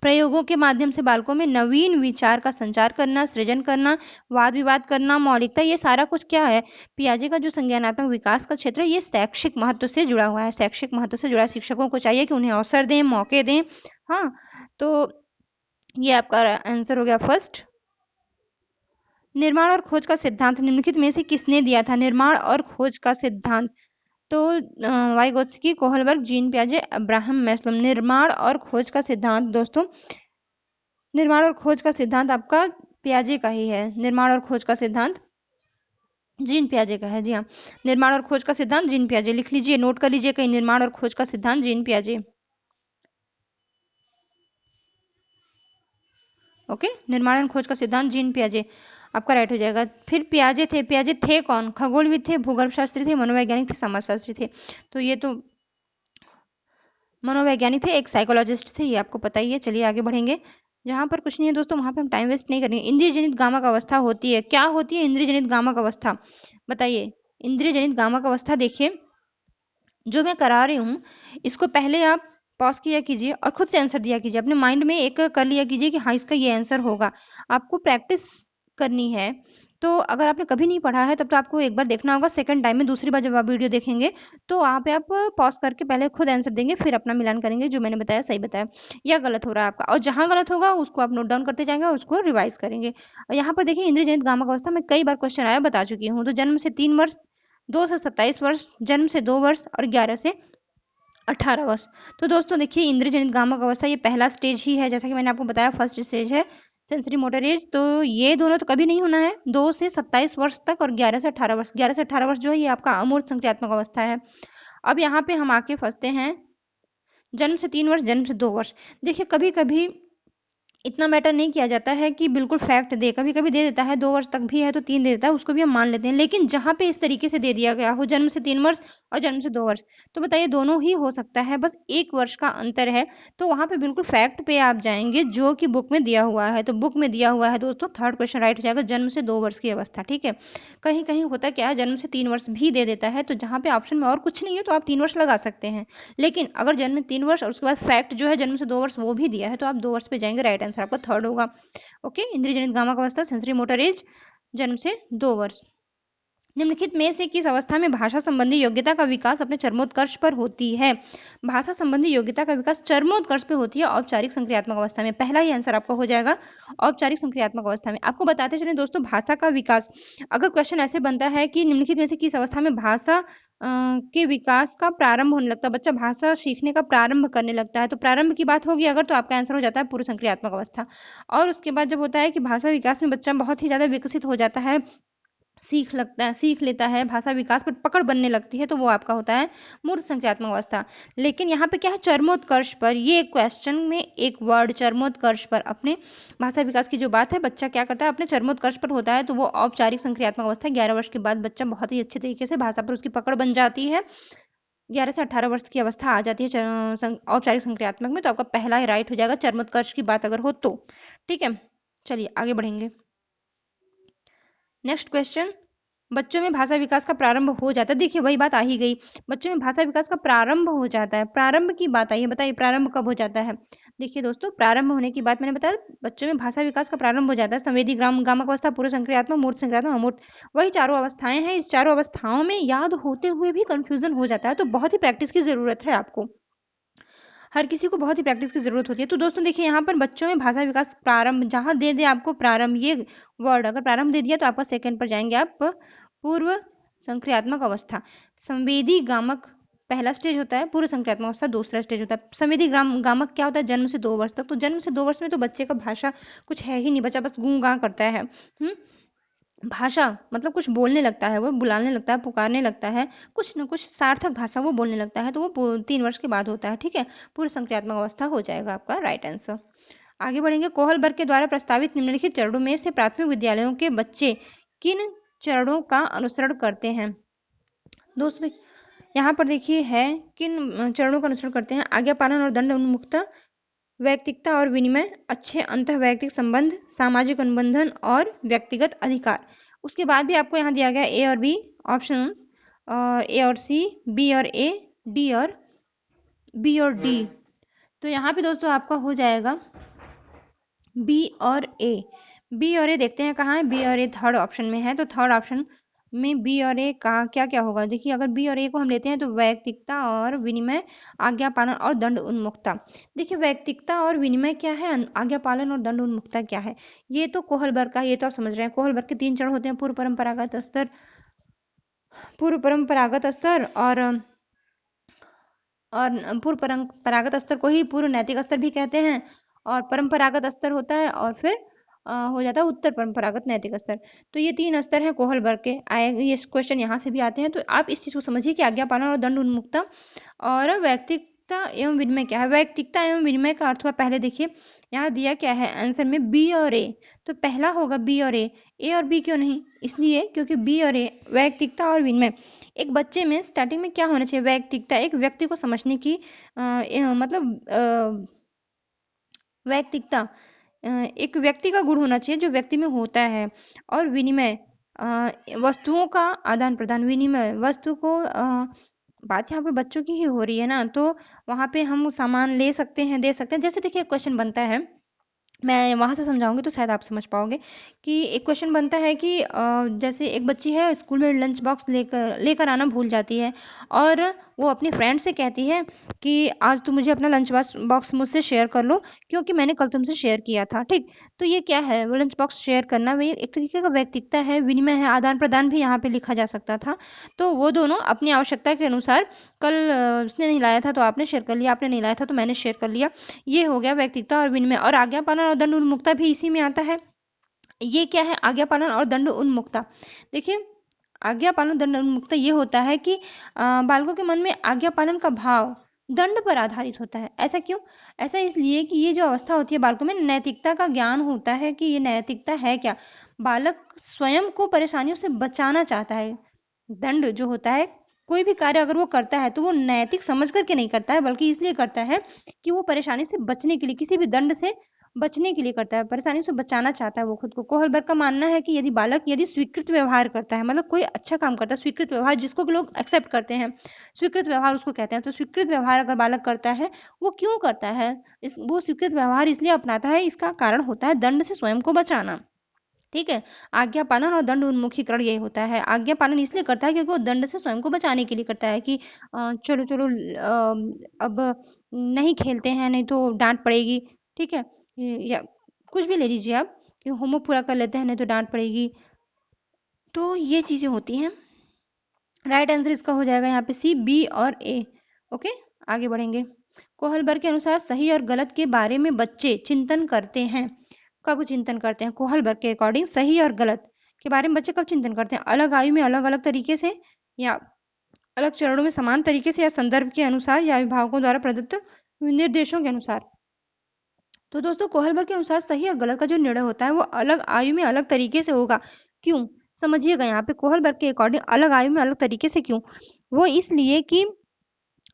प्रयोगों के माध्यम से बालकों में नवीन विचार का संचार करना, सृजन करना, वाद विवाद करना, मौलिकता, ये सारा कुछ क्या है, पियाजे का जो संज्ञानात्मक विकास का क्षेत्र है ये शैक्षिक महत्व से जुड़ा हुआ है। शैक्षिक महत्व से जुड़ा, शिक्षकों को चाहिए कि उन्हें अवसर दें, मौके दें। हाँ, तो ये आपका आंसर हो गया फर्स्ट। निर्माण और खोज का सिद्धांत निम्नलिखित में से किसने दिया था? निर्माण और खोज का सिद्धांत तो वाइगोत्स्की, कोहलबर्ग, जीन पियाजे, अब्राहम मैस्लो। निर्माण और खोज का सिद्धांत दोस्तों, निर्माण और खोज का सिद्धांत आपका पियाजे का ही है। निर्माण और खोज का सिद्धांत जीन पियाजे का है। जी हाँ, निर्माण और खोज का सिद्धांत जीन पियाजे, लिख लीजिए, नोट कर लीजिए कहीं, निर्माण और खोज का सिद्धांत जीन पियाजे। ओके, निर्माण और खोज का सिद्धांत जीन पियाजे आपका राइट हो जाएगा। फिर पियाजे थे, पियाजे थे कौन? खगोलविद थे, भूगर्भ शास्त्री थे, मनोवैज्ञानिक थे, समाजशास्त्री थे। तो ये तो मनोवैज्ञानिक थे, एक साइकोलॉजिस्ट थे, ये आपको पता ही है। चलिए आगे बढ़ेंगे। जहां पर कुछ नहीं है दोस्तों वहां पे हम टाइम वेस्ट नहीं करेंगे। इंद्रिय जनित गामक अवस्था होती है, क्या होती है इंद्रिय जनित गामक अवस्था, बताइए। इंद्रिय जनित गामक अवस्था देखिए, जो मैं करा रही हूँ इसको पहले आप पॉज किया कीजिए और खुद से आंसर दिया कीजिए, अपने माइंड में एक कर लिया कीजिए कि हाँ इसका ये आंसर होगा। आपको प्रैक्टिस करनी है। तो अगर आपने कभी नहीं पढ़ा है तब तो आपको एक बार देखना होगा, सेकंड टाइम में, दूसरी बार जब आप वीडियो देखेंगे तो आप पॉज करके पहले खुद आंसर देंगे, फिर अपना मिलान करेंगे जो मैंने बताया सही बताया या गलत हो रहा है आपका। और जहां गलत होगा उसको आप नोट डाउन करते जाएंगे और उसको रिवाइज करेंगे। और यहाँ पर देखिए इंद्रजनित गामक अवस्था में कई बार क्वेश्चन आया, बता चुकी हूँ। तो जन्म से 3 वर्ष, 2 से 27 वर्ष, जन्म से 2 वर्ष और 11 से 18 वर्ष। तो दोस्तों देखिए इंद्रजनित गामक अवस्था ये पहला स्टेज ही है, जैसा कि मैंने आपको बताया फर्स्ट स्टेज है सेंसरी मोटर एज। तो ये दोनों तो कभी नहीं होना है, 2 से 27 वर्ष तक और 11 से 18 वर्ष। 11 से 18 वर्ष जो है ये आपका अमूर्त संक्रियात्मक अवस्था है। अब यहाँ पे हम आके फंसते हैं जन्म से 3 वर्ष, जन्म से 2 वर्ष। देखिए कभी कभी इतना मैटर नहीं किया जाता है कि बिल्कुल फैक्ट दे, कभी कभी दे देता है 2 वर्ष तक भी है तो 3 दे देता है, उसको भी हम मान लेते हैं। लेकिन जहां पे इस तरीके से दे दिया गया हो जन्म से 3 वर्ष और जन्म से 2 वर्ष, तो बताइए दोनों ही हो सकता है, बस 1 वर्ष का अंतर है। तो वहां पे बिल्कुल फैक्ट पे आप जाएंगे जो कि बुक में दिया हुआ है। तो बुक में दिया हुआ है दोस्तों, थर्ड क्वेश्चन राइट हो जाएगा, जन्म से 2 वर्ष की अवस्था। ठीक है, कहीं कहीं होता क्या है जन्म से 3 वर्ष भी दे देता है, तो जहां पे ऑप्शन में और कुछ नहीं है तो आप 3 वर्ष लगा सकते हैं। लेकिन अगर जन्म में 3 वर्ष और उसके बाद फैक्ट जो है जन्म से 2 वर्ष वो भी दिया है तो आप 2 वर्ष पे जाएंगे, राइट आंसर आपका थर्ड होगा। ओके, इंद्रिय जनित गामक अवस्था सेंसरी मोटर एज, जन्म से 2 वर्ष। निम्नलिखित में से किस अवस्था में भाषा संबंधी योग्यता का विकास अपने चरमोत्कर्ष पर होती है? भाषा संबंधी योग्यता का विकास चरमोत्कर्ष पे होती है औपचारिक संक्रियात्मक अवस्था में। पहला ही आंसर आपका हो जाएगा औपचारिक संक्रियात्मक अवस्था में। आपको बताते चले दोस्तों, भाषा का विकास अगर क्वेश्चन ऐसे बनता है कि निम्नलिखित में से किस अवस्था में भाषा के विकास का प्रारंभ होने लगता है, बच्चा भाषा सीखने का प्रारंभ करने लगता है, तो प्रारंभ की बात होगी अगर तो आपका आंसर हो जाता है पूर्व संक्रियात्मक अवस्था। और उसके बाद जब होता है कि भाषा विकास में बच्चा बहुत ही ज्यादा विकसित हो जाता है, सीख लेता है, भाषा विकास पर पकड़ बनने लगती है, तो वो आपका होता है मूर्त संक्रियात्मक अवस्था। लेकिन यहाँ पे क्या है, चरमोत्कर्ष पर, ये क्वेश्चन में एक वर्ड चरमोत्कर्ष पर, अपने भाषा विकास की जो बात है बच्चा क्या करता है अपने चरमोत्कर्ष पर होता है, तो वो औपचारिक संक्रियात्मक अवस्था। 11 वर्ष के बाद बच्चा बहुत ही अच्छे तरीके से भाषा पर उसकी पकड़ बन जाती है। 11 से 18 वर्ष की अवस्था आ जाती है औपचारिक संक्रियात्मक में। तो आपका पहला ही राइट हो जाएगा चरमोत्कर्ष की बात अगर हो तो। ठीक है, चलिए आगे बढ़ेंगे। नेक्स्ट क्वेश्चन, बच्चों में भाषा विकास का प्रारंभ हो जाता है। देखिए वही बात आ ही गई, बच्चों में भाषा विकास का प्रारंभ हो जाता है। प्रारंभ की बात आई है, बताइए प्रारंभ कब हो जाता है? देखिए दोस्तों, प्रारंभ होने की बात मैंने बताया, बच्चों में भाषा विकास का प्रारंभ हो जाता है संवेदी गामक अवस्था, पूर्व संक्रियात्मक, मूर्त संक्रियात्मक, अमूर्त, वही चारों अवस्थाएं हैं। इस चारों अवस्थाओं में याद होते हुए भी कंफ्यूजन हो जाता है, तो बहुत ही प्रैक्टिस की जरूरत है आपको, हर किसी को बहुत ही प्रैक्टिस की जरूरत होती है। तो दोस्तों देखिए यहाँ पर बच्चों में भाषा विकास प्रारंभ जहां दे दे आपको प्रारंभ ये वर्ड, अगर प्रारंभ दे दिया तो आपका सेकंड पर जाएंगे आप, पूर्व संक्रियात्मक अवस्था। संवेदी गामक पहला स्टेज होता है, पूर्व संक्रियात्मक अवस्था दूसरा स्टेज होता है। संवेदी गामक क्या होता है, जन्म से 2 वर्ष तक। तो जन्म से 2 वर्ष में तो बच्चे का भाषा कुछ है ही नहीं, बच्चा बस गूं गां करता है। भाषा मतलब कुछ बोलने लगता है, वो बुलाने लगता है, पुकारने लगता है, कुछ न कुछ सार्थक भाषा वो बोलने लगता है, तो वो 3 वर्ष के बाद होता है। ठीक है, पूर्व संक्रियात्मक अवस्था हो जाएगा आपका राइट आंसर। आगे बढ़ेंगे। कोहलबर्ग के द्वारा प्रस्तावित निम्नलिखित चरणों में से प्राथमिक विद्यालयों के बच्चे किन चरणों का अनुसरण करते हैं? दोस्तों यहाँ पर देखिए है किन चरणों का अनुसरण करते हैं? आज्ञा पालन और दंड उन्मुक्तता, वैयक्तिकता और विनिमय, अच्छे अंतःवैयक्तिक संबंध, सामाजिक अनुबंधन और व्यक्तिगत अधिकार। उसके बाद भी आपको यहाँ दिया गया ए और बी ऑप्शंस, और ए और सी, बी और ए, डी और बी और डी। तो यहाँ पे दोस्तों आपका हो जाएगा बी और ए। बी और ए देखते हैं कहाँ है। बी और ए थर्ड ऑप्शन में है, तो थर्ड ऑप्शन में बी और ए का क्या क्या होगा? देखिए अगर बी और ए को हम लेते हैं तो वैयक्तिकता और विनिमय, आज्ञा पालन और दंड उन्मुक्तता। देखिए वैयक्तिकता और विनिमय क्या है, आज्ञा पालन और दंड उन्मुक्तता क्या है? ये तो कोहलबर्ग का, ये तो आप समझ रहे हैं। कोहलबर्ग के 3 चरण होते हैं, पूर्व परंपरागत स्तर, पूर्व परंपरागत स्तर और पूर्व परंपरागत स्तर को ही पूर्व नैतिक स्तर भी कहते हैं, और परंपरागत स्तर होता है, और फिर हो जाता है उत्तर परंपरागत नैतिक स्तर। तो ये 3 स्तर हैं कोहलबर्ग के। आए ये क्वेश्चन यहाँ से भी आते हैं, तो आप इस चीज को समझिए कि आज्ञा पालन और दंड उन्मुक्तता और वैयक्तिकता एवं विनिमय क्या है। वैयक्तिकता एवं विनिमय का अर्थ हुआ, पहले देखिए यहाँ दिया क्या है आंसर में, बी और ए। तो पहला होगा बी और ए और बी क्यों नहीं? इसलिए क्योंकि बी और ए वैयक्तिकता और विनिमय। एक बच्चे में स्टार्टिंग में क्या होना चाहिए? वैयक्तिकता, एक व्यक्ति को समझने की मतलब वैयक्तिकता एक व्यक्ति का गुण होना चाहिए जो व्यक्ति में होता है। और विनिमय वस्तुओं का आदान प्रदान, विनिमय वस्तु को बात यहाँ पे बच्चों की ही हो रही है ना, तो वहां पे हम सामान ले सकते हैं, दे सकते हैं। जैसे देखिए क्वेश्चन बनता है, मैं वहां से समझाऊंगी तो शायद आप समझ पाओगे कि एक क्वेश्चन बनता है कि जैसे एक बच्ची है स्कूल में लंच बॉक्स लेकर आना भूल जाती है, और वो अपनी फ्रेंड से कहती है कि आज तुम मुझे अपना लंच बॉक्स मुझसे शेयर कर लो क्योंकि मैंने कल तुमसे शेयर किया था। ठीक, तो ये क्या है? वो लंच बॉक्स शेयर करना, वो एक तरीके का व्यक्तिकता है, विनिमय है, आदान प्रदान भी यहाँ पे लिखा जा सकता था। तो वो दोनों अपनी आवश्यकता के अनुसार, कल उसने नहीं लाया था तो आपने शेयर कर लिया, आपने नहीं लाया था तो मैंने शेयर कर लिया। ये हो गया व्यक्तिगता और विनिमय। और आज्ञा पालन और दंड उन्मुक्तता भी इसी में आता है। ये क्या है? आज्ञा पालन और दंड उन्मुक्तता। देखिए आज्ञा पालन दंड उन्मुक्तता ये होता है कि बालकों के मन में आज्ञा पालन का भाव दंड पर आधारित होता है। ऐसा क्यों? ऐसा इसलिए कि ये जो अवस्था होती है बालकों में, नैतिकता का ज्ञान होता है कि ये नैतिकता है क्या। बालक स्वयं को परेशानियों से बचाना चाहता है। दंड जो होता है, कोई भी कार्य अगर वो करता है तो वो नैतिक समझ करके नहीं करता है, बल्कि इसलिए करता है कि वो परेशानी से बचने के लिए, किसी भी दंड से बचने के लिए करता है, परेशानी से बचाना चाहता है वो खुद को। कोहलबर्ग का मानना है कि यदि बालक यदि स्वीकृत व्यवहार करता है, मतलब कोई अच्छा काम करता है, स्वीकृत व्यवहार जिसको लोग एक्सेप्ट करते हैं, स्वीकृत व्यवहार उसको कहते हैं। तो स्वीकृत व्यवहार अगर बालक करता है, वो क्यों करता है? वो स्वीकृत व्यवहार इसलिए अपनाता है, इसका कारण होता है दंड से स्वयं को बचाना। ठीक है, आज्ञा पालन और दंड उन्मुखीकरण यही होता है। आज्ञा पालन इसलिए करता है क्योंकि वो दंड से स्वयं को बचाने के लिए करता है कि चलो चलो अब नहीं खेलते हैं, नहीं तो डांट पड़ेगी। ठीक है, या कुछ भी ले लीजिए आप कि होमवर्क पूरा कर लेते हैं नहीं तो डांट पड़ेगी। तो ये चीजें होती हैं। राइट आंसर इसका हो जाएगा यहाँ पे सी, बी और ए। ओके, आगे बढ़ेंगे। कोहलबर्ग के अनुसार सही और गलत के बारे में बच्चे चिंतन करते हैं। कब चिंतन करते हैं? कोहलबर्ग के अकॉर्डिंग सही और गलत के बारे में बच्चे कब चिंतन करते हैं? अलग आयु में अलग अलग तरीके से, या अलग चरणों में समान तरीके से, या संदर्भ के अनुसार, या अभिभावकों द्वारा प्रदत्त निर्देशों के अनुसार। तो दोस्तों कोहलबर्ग के अनुसार सही और गलत का जो निर्णय होता है वो अलग आयु में अलग तरीके से होगा। क्यों? समझिएगा यहाँ पे कोहलबर्ग के अकॉर्डिंग अलग आयु में अलग तरीके से क्यों? वो इसलिए कि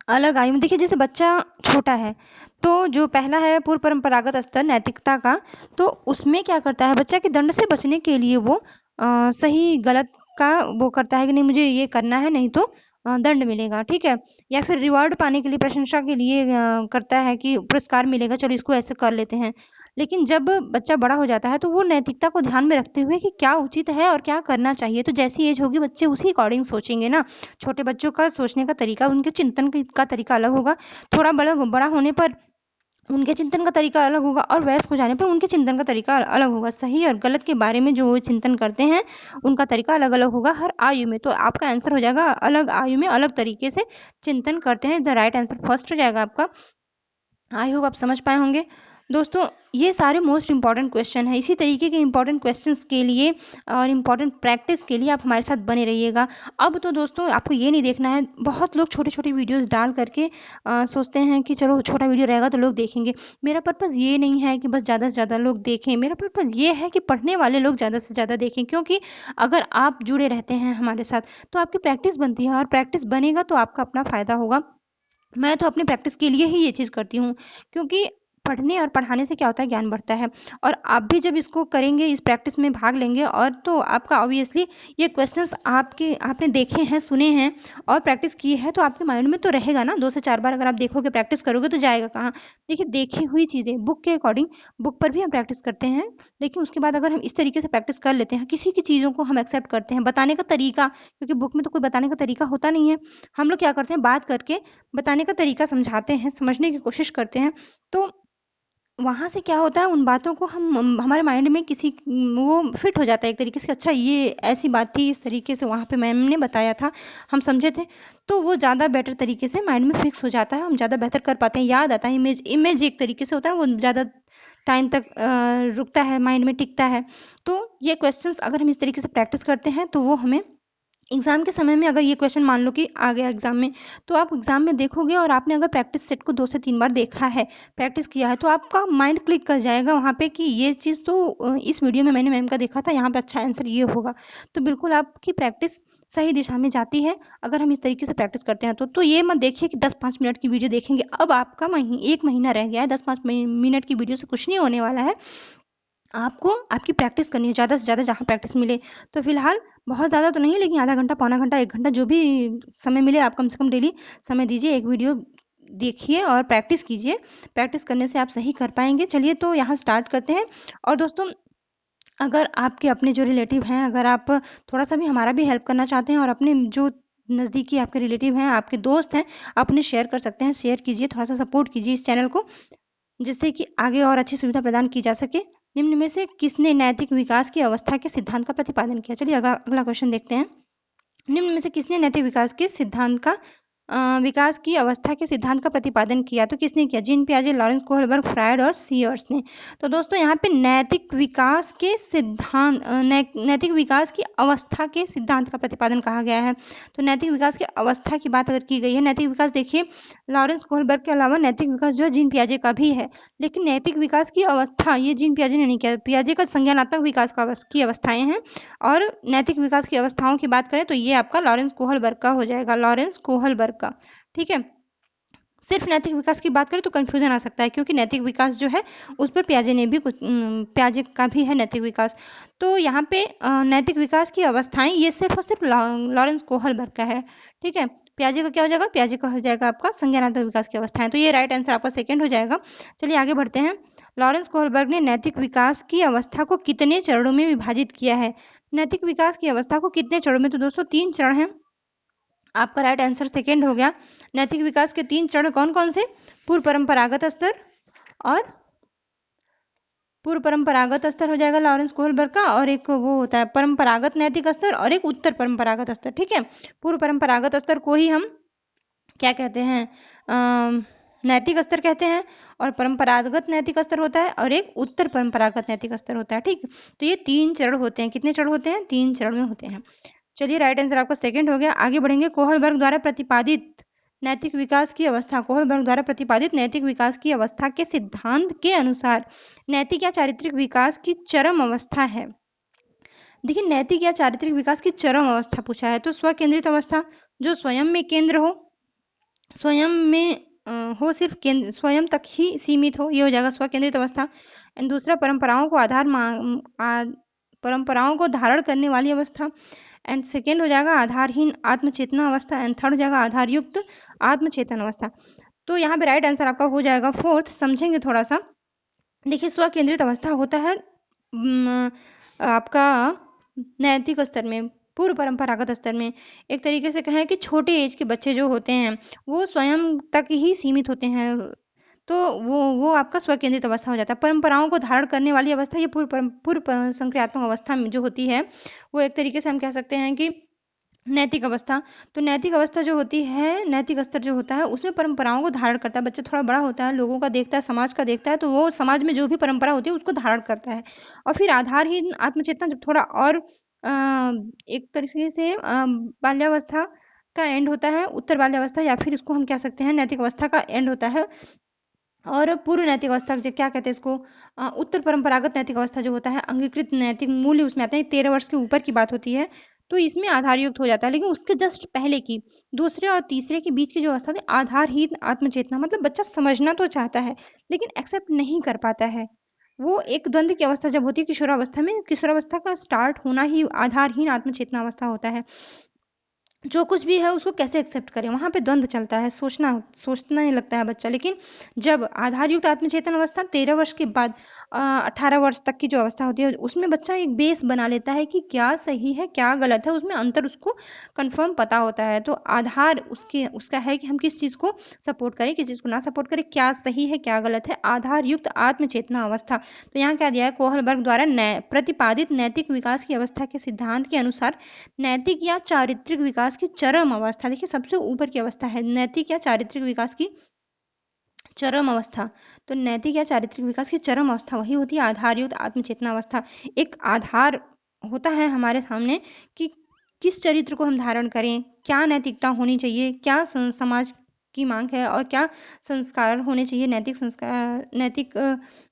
अलग आयु में देखिए जैसे बच्चा छोटा है तो जो पहला है पूर्व परंपरागत स्तर नैतिकता का, तो उसमें क्या करता है बच्चा कि दंड से बचने के लिए वो सही गलत का वो करता है कि नहीं मुझे ये करना है नहीं तो दंड मिलेगा। ठीक है, या फिर रिवॉर्ड पाने के लिए, प्रशंसा के लिए करता है कि पुरस्कार मिलेगा, चलो इसको ऐसे कर लेते हैं। लेकिन जब बच्चा बड़ा हो जाता है तो वो नैतिकता को ध्यान में रखते हुए कि क्या उचित है और क्या करना चाहिए, तो जैसी एज होगी बच्चे उसी अकॉर्डिंग सोचेंगे ना। छोटे बच्चों का सोचने का तरीका, उनके चिंतन का तरीका अलग होगा। थोड़ा बड़ा होने पर उनके चिंतन का तरीका अलग होगा, और वयस्क हो जाने पर उनके चिंतन का तरीका अलग होगा। सही और गलत के बारे में जो चिंतन करते हैं उनका तरीका अलग अलग होगा हर आयु में। तो आपका आंसर हो जाएगा अलग आयु में अलग तरीके से चिंतन करते हैं। द राइट आंसर फर्स्ट हो जाएगा आपका। आई होप आप समझ पाए होंगे। दोस्तों ये सारे मोस्ट इंपॉर्टेंट क्वेश्चन है। इसी तरीके के इंपॉर्टेंट क्वेश्चंस के लिए और इम्पॉर्टेंट प्रैक्टिस के लिए आप हमारे साथ बने रहिएगा। अब तो दोस्तों आपको ये नहीं देखना है, बहुत लोग छोटे छोटे वीडियोस डाल करके सोचते हैं कि चलो छोटा वीडियो रहेगा तो लोग देखेंगे। मेरा पर्पज़ ये नहीं है कि बस ज़्यादा से ज़्यादा लोग देखें, मेरा पर्पज़ ये है कि पढ़ने वाले लोग ज़्यादा से ज़्यादा देखें, क्योंकि अगर आप जुड़े रहते हैं हमारे साथ तो आपकी प्रैक्टिस बनती है, और प्रैक्टिस बनेगा तो आपका अपना फ़ायदा होगा। मैं तो अपनी प्रैक्टिस के लिए ही ये चीज़ करती हूँ, क्योंकि पढ़ने और पढ़ाने से क्या होता है, ज्ञान बढ़ता है। और आप भी जब इसको करेंगे, इस प्रैक्टिस में भाग लेंगे, और तो आपका ऑब्वियसली ये क्वेश्चंस आपने देखे हैं, सुने हैं और प्रैक्टिस की है, तो आपके माइंड में तो रहेगा ना। 2 से 4 बार अगर आप देखोगे, प्रैक्टिस करोगे तो जाएगा कहाँ। देखिए, देखी हुई चीज़ें बुक के अकॉर्डिंग, बुक पर भी हम प्रैक्टिस करते हैं, लेकिन उसके बाद अगर हम इस तरीके से प्रैक्टिस कर लेते हैं, किसी की चीज़ों को हम एक्सेप्ट करते हैं, बताने का तरीका, क्योंकि बुक में तो कोई बताने का तरीका होता नहीं है, हम लोग क्या करते हैं, बात करके बताने का तरीका समझाते हैं, समझने की कोशिश करते हैं। तो वहाँ से क्या होता है, उन बातों को हम हमारे माइंड में किसी वो फिट हो जाता है एक तरीके से। अच्छा, ये ऐसी बात थी, इस तरीके से वहाँ पे मैम ने बताया था, हम समझे थे, तो वो ज़्यादा बेटर तरीके से माइंड में फिक्स हो जाता है, हम ज़्यादा बेहतर कर पाते हैं, याद आता है। इमेज एक तरीके से होता है, वो ज़्यादा टाइम तक रुकता है, माइंड में टिकता है। तो ये क्वेश्चंस अगर हम इस तरीके से प्रैक्टिस करते हैं तो वो हमें एग्ज़ाम के समय में, अगर ये क्वेश्चन मान लो कि आ गया एग्ज़ाम में, तो आप एग्ज़ाम में देखोगे और आपने अगर प्रैक्टिस सेट को 2 से 3 बार देखा है, प्रैक्टिस किया है, तो आपका माइंड क्लिक कर जाएगा वहाँ पे कि ये चीज़ तो इस वीडियो में मैंने मैम का देखा था, यहाँ पे अच्छा आंसर ये होगा। तो बिल्कुल आपकी प्रैक्टिस सही दिशा में जाती है, अगर हम इस तरीके से प्रैक्टिस करते हैं तो। तो ये मत देखिए कि 10-5 मिनट की वीडियो देखेंगे, अब आपका 1 महीना रह गया है, 10-5 मिनट की वीडियो से कुछ नहीं होने वाला है। आपको आपकी प्रैक्टिस करनी है, ज़्यादा से ज़्यादा जहाँ प्रैक्टिस मिले। तो फिलहाल बहुत ज़्यादा तो नहीं, लेकिन आधा घंटा, पौना घंटा, 1 घंटा, जो भी समय मिले, आप कम से कम डेली समय दीजिए, एक वीडियो देखिए और प्रैक्टिस कीजिए। प्रैक्टिस करने से आप सही कर पाएँगे। चलिए, तो यहाँ स्टार्ट करते हैं। और दोस्तों, अगर आपके अपने जो रिलेटिव हैं, अगर आप थोड़ा-सा भी हमारा भी हेल्प करना चाहते हैं, और अपने जो नज़दीकी आपके रिलेटिव हैं, आपके दोस्त हैं, आप उन्हें शेयर कर सकते हैं। शेयर कीजिए, थोड़ा-सा सपोर्ट कीजिए इस चैनल को, जिससे कि आगे और अच्छी सुविधा प्रदान की जा सके। निम्न में से किसने नैतिक विकास की अवस्था के सिद्धांत का प्रतिपादन किया? चलिए अगला क्वेश्चन देखते हैं। निम्न में से किसने नैतिक विकास की अवस्था के सिद्धांत का प्रतिपादन किया? तो किसने किया? जीन पियाजे, लॉरेंस कोहलबर्ग, फ्रायड और सीयर्स ने। तो दोस्तों, यहाँ पे नैतिक विकास की अवस्था के सिद्धांत का प्रतिपादन कहा गया है। तो नैतिक विकास की अवस्था की बात अगर की गई है, नैतिक विकास देखिए, लॉरेंस कोहलबर्ग के अलावा नैतिक विकास जो है जीन पियाजे का भी है, लेकिन नैतिक विकास की अवस्था ये जीन पियाजे ने नहीं किया। पियाजे का संज्ञानात्मक विकास की अवस्थाएं हैं, और नैतिक विकास की अवस्थाओं की बात करें तो ये आपका लॉरेंस कोहलबर्ग का हो जाएगा, लॉरेंस कोहलबर्ग का। ठीक है, सिर्फ नैतिक विकास की बात करें तो कंफ्यूजन आ सकता है, क्योंकि नैतिक विकास जो है उस पर पियाजे ने भी कुछ पियाजे का भी है नैतिक विकास। तो यहाँ पे नैतिक विकास की अवस्थाएं ये सिर्फ और सिर्फ लॉरेंस कोहलबर्ग का है। ठीक है, पियाजे का क्या हो जाएगा? पियाजे का हो जाएगा आपका संज्ञानात्मक विकास की अवस्थाएं। तो ये राइट आंसर आपका सेकेंड हो जाएगा। चलिए आगे बढ़ते हैं। लॉरेंस कोहलबर्ग ने नैतिक विकास की अवस्था को कितने चरणों में विभाजित किया है? नैतिक विकास की अवस्था को कितने चरणों में? तो दोस्तों 3 चरण हैं। आपका राइट आंसर सेकेंड हो गया। नैतिक विकास के 3 चरण कौन कौन से? पूर्व परंपरागत स्तर, और पूर्व परंपरागत स्तर हो जाएगा लॉरेंस कोहलबर्ग का, और एक वो होता है परंपरागत नैतिक स्तर, और एक उत्तर परंपरागत स्तर। ठीक है, पूर्व परंपरागत स्तर को ही हम क्या कहते हैं? नैतिक स्तर कहते हैं, और परंपरागत नैतिक स्तर होता है, और एक उत्तर परंपरागत नैतिक स्तर होता है। ठीक, तो ये 3 चरण होते हैं। कितने चरण होते हैं? 3 चरण में होते हैं। चलिए, राइट आंसर आपका सेकंड हो गया। आगे बढ़ेंगे। कोहलबर्ग द्वारा प्रतिपादित नैतिक विकास की अवस्था, कोहलबर्ग द्वारा प्रतिपादित नैतिक विकास की अवस्था के सिद्धांत के अनुसार नैतिक या चारित्रिक विकास की चरम अवस्था है। देखिए, नैतिक या चारित्रिक विकास की चरम अवस्था पूछा है, तो स्वकेंद्रित अवस्था, जो स्वयं में केंद्र हो, स्वयं में हो, सिर्फ केंद्र, स्वयं तक ही सीमित हो, ये हो जाएगा स्वकेंद्रित अवस्था। एंड दूसरा, परंपराओं को धारण करने वाली अवस्था। एंड सेकेंड हो जाएगा आधारहीन आत्मचेतना अवस्था। एंड थर्ड हो जाएगा आधारयुक्त आत्मचेतन अवस्था। तो यहाँ पे राइट आंसर आपका हो जाएगा फोर्थ। समझेंगे थोड़ा सा। देखिए, स्वकेंद्रित अवस्था होता है आपका नैतिक स्तर में, पूर्व परंपरागत स्तर में। एक तरीके से कहें कि छोटे एज के बच्चे जो होते हैं वो स्वयं तक ही सीमित होते हैं, तो वो आपका स्वकेंद्रित अवस्था हो जाता है। परंपराओं को धारण करने वाली अवस्था, ये पूर्व संक्रियात्मक अवस्था में जो होती है, वो एक तरीके से हम कह सकते हैं कि नैतिक अवस्था। तो नैतिक अवस्था जो होती है, नैतिक स्तर जो होता है उसमें परंपराओं को धारण करता है। बच्चा थोड़ा बड़ा होता है, लोगों का देखता है, समाज का देखता है, तो वो समाज में जो भी परंपरा होती है उसको धारण करता है। और फिर आधारहीन आत्मचेतना जब थोड़ा और एक तरीके से बाल्यावस्था का एंड होता है, उत्तर बाल्यावस्था, या फिर इसको हम कह सकते हैं नैतिक अवस्था का एंड होता है। और पूर्व नैतिक अवस्था क्या कहते हैं इसको, उत्तर परंपरागत नैतिक अवस्था जो होता है, अंगीकृत नैतिक मूल्य उसमें आते हैं, 13 वर्ष के ऊपर की बात होती है, तो इसमें आधारयुक्त हो जाता है। लेकिन उसके जस्ट पहले की, दूसरे और तीसरे के बीच की जो अवस्था थी, आधारहीन आत्मचेतना, मतलब बच्चा समझना तो चाहता है लेकिन एक्सेप्ट नहीं कर पाता है। वो एक द्वंद्व की अवस्था जब होती है किशोरावस्था में, किशोरावस्था का स्टार्ट होना ही आधारहीन आत्मचेतना अवस्था होता है। जो कुछ भी है उसको कैसे एक्सेप्ट करें, वहाँ पे द्वंद्व चलता है, सोचने लगता है बच्चा। लेकिन जब आधारयुक्त आत्मचेतन अवस्था 13 वर्ष के बाद 18 वर्ष तक की जो अवस्था होती है, उसमें बच्चा एक बेस बना लेता है कि क्या सही है क्या गलत है, उसमें अंतर उसको कंफर्म पता होता है। तो आधार उसका है कि हम किस चीज़ को सपोर्ट करें, किस चीज़ को ना सपोर्ट करें, क्या सही है क्या गलत है, आधारयुक्त आत्मचेतना अवस्था। तो यहाँ क्या दिया है, कोहलबर्ग द्वारा प्रतिपादित नैतिक विकास की अवस्था के सिद्धांत के अनुसार नैतिक या चारित्रिक विकास की चरम अवस्था, देखिए सबसे ऊपर की अवस्था है नैतिक या चारित्रिक विकास की चरम अवस्था। तो नैतिक या चारित्रिक विकास की चरम अवस्था वही होती है आधारयुक्त आत्मचेतना अवस्था। एक आधार होता है हमारे सामने कि किस चरित्र को हम धारण करें, क्या नैतिकता होनी चाहिए, क्या समाज की मांग है, और क्या संस्कार होने चाहिए, नैतिक संस्कार,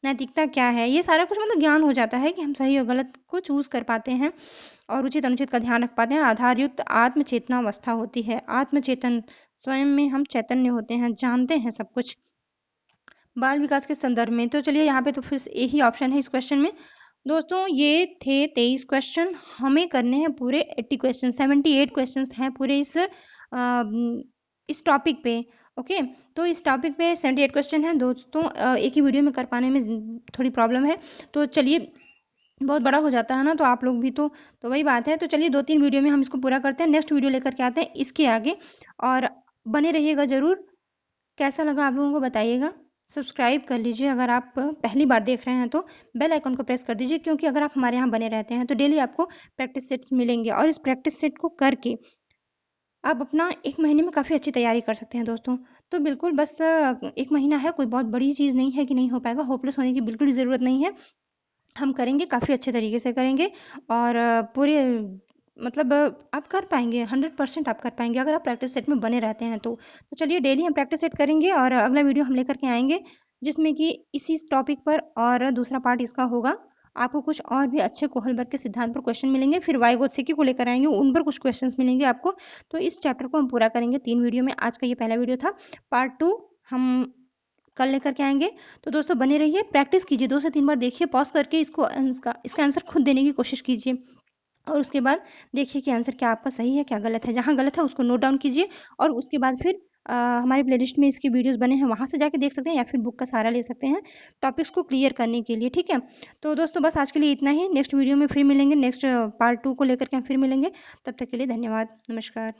नैतिकता क्या है, ये सारा कुछ मतलब ज्ञान हो जाता है कि हम सही और गलत को चूज कर पाते हैं और उचित अनुचित का ध्यान रख पाते हैं। आधारयुक्त आत्मचेतना अवस्था होती है। आत्मचेतन, स्वयं में हम चैतन्य होते हैं, जानते हैं सब कुछ। बाल विकास के संदर्भ में तो चलिए यहाँ पे तो फिर यही ऑप्शन है इस क्वेश्चन में। दोस्तों ये थे 23 क्वेश्चन, हमें करने हैं पूरे 80 क्वेश्चन, 78 क्वेश्चन हैं पूरे इस टॉपिक पे। ओके, तो इस टॉपिक पे 78 क्वेश्चन हैं दोस्तों, एक ही वीडियो में कर पाने में थोड़ी प्रॉब्लम है। तो चलिए, बहुत बड़ा हो जाता है ना, तो आप लोग भी तो वही बात है। तो चलिए 2-3 वीडियो में हम इसको पूरा करते हैं, नेक्स्ट वीडियो लेकर के आते हैं इसके आगे। और बने रहिएगा जरूर। कैसा लगा आप लोगों को बताइएगा। सब्सक्राइब कर लीजिए अगर आप पहली बार देख रहे हैं, तो बेल आइकन को प्रेस कर दीजिए, क्योंकि अगर आप हमारे यहाँ बने रहते हैं तो डेली आपको प्रैक्टिस सेट्स मिलेंगे, और इस प्रैक्टिस सेट को करके आप अपना 1 महीने में काफ़ी अच्छी तैयारी कर सकते हैं दोस्तों। तो बिल्कुल बस 1 महीना है, कोई बहुत बड़ी चीज़ नहीं है कि नहीं हो पाएगा, होपलेस होने की बिल्कुल भी ज़रूरत नहीं है। हम करेंगे, काफ़ी अच्छे तरीके से करेंगे, और पूरे मतलब आप कर पाएँगे, 100% आप कर पाएँगे अगर आप प्रैक्टिस सेट में बने रहते हैं तो। तो चलिए डेली हम प्रैक्टिस सेट करेंगे, और अगला वीडियो हम लेकर के आएँगे जिसमें कि इसी टॉपिक पर और दूसरा पार्ट इसका होगा। आपको कुछ और भी अच्छे कोहलबर्ग के सिद्धांत पर क्वेश्चन मिलेंगे, फिर वाइगोत्स्की को लेकर आएँगे, उन पर कुछ क्वेश्चंस मिलेंगे आपको। तो इस चैप्टर को हम पूरा करेंगे 3 वीडियो में। आज का ये पहला वीडियो था, पार्ट 2 हम कल लेकर के आएँगे। तो दोस्तों बने रहिए, प्रैक्टिस कीजिए, 2 से 3 बार देखिए, पॉज़ करके इसका आंसर खुद देने की कोशिश कीजिए, और उसके बाद देखिए कि आंसर क्या आपका सही है, क्या गलत है। जहाँ गलत है उसको नोट डाउन कीजिए, और उसके बाद फिर हमारे प्लेलिस्ट में इसकी वीडियोज़ बने हैं, वहाँ से जाके देख सकते हैं, या फिर बुक का सहारा ले सकते हैं टॉपिक्स को क्लियर करने के लिए, ठीक है? तो दोस्तों बस आज के लिए इतना ही, नेक्स्ट वीडियो में फिर मिलेंगे, नेक्स्ट पार्ट 2 को लेकर के हम फिर मिलेंगे। तब तक के लिए धन्यवाद, नमस्कार।